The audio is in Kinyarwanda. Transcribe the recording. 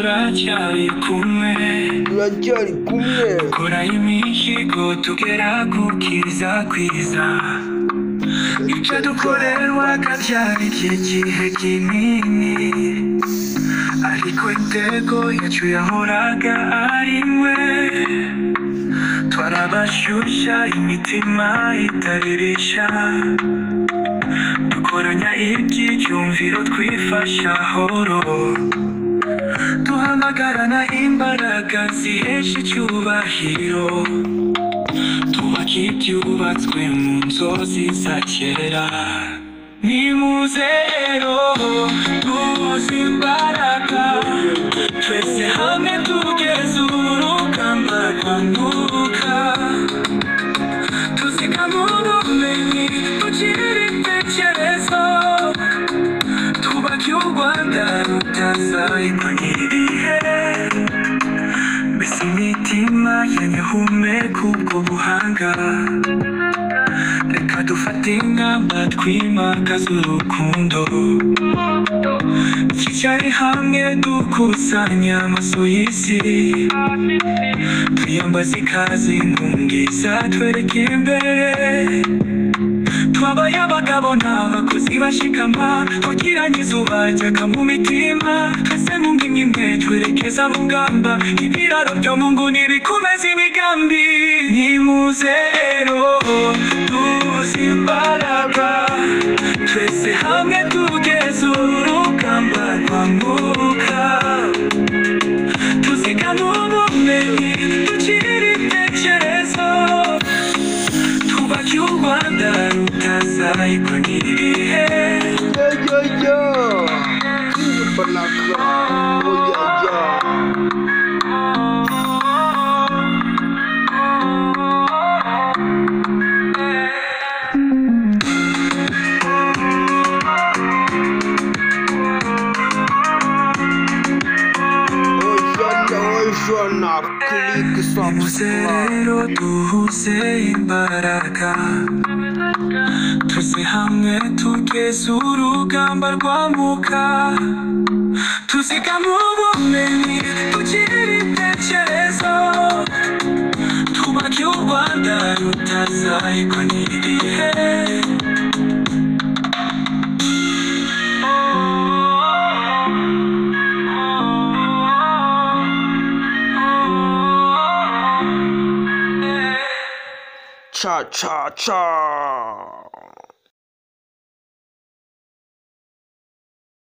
turacyari kumwe kora imihigo tugera ku kiza kwiza icyo dukorerwa kacyari igihe kinini ariko intego yacu yahoraga ari imwe twarabashyushya imitima itaririsha dukoranya iby'icyumviro twifasha horo duhamagarana imbaraga zihesha icyubahiro twubaka ibyubatswe mu nzozi za kera nimuze rero duhuze imbaraga twese hamwe tugeze urugamba rwanuka tuzigama ubumenyi tugira ibitekerezo twubake u Rwanda rutazahirwa n'ibihe mbese imitima y'ibihumeka ubwo buhanga reka dufate ingamba twimakaza urukundo twicare hamwe dukusanya amaso y'isi twiyambaze ikaze inkungiza twereke imbere twabaye abagabo n'abakozi bashikama twagiranye izuba ryaka mu mitima twese mu ngimwe imwe twerekeza mu ngamba ibiraro byo mu nguni bikomeza imigambi nimuze rero duhuze imbaraga twese hamwe tugeze urugamba rwanuka tuzigama ubumenyi tugira ibitekerezo twubake u Rwanda rutazahirwa n'ibihe nimuze rero duhuze imbaraga twese hamwe tugeze urugamba rwamuka tuzigama ubumenyi tugira ibitekerezo twubake u Rwanda rutazahirwa n'ibihe Cha cha cha.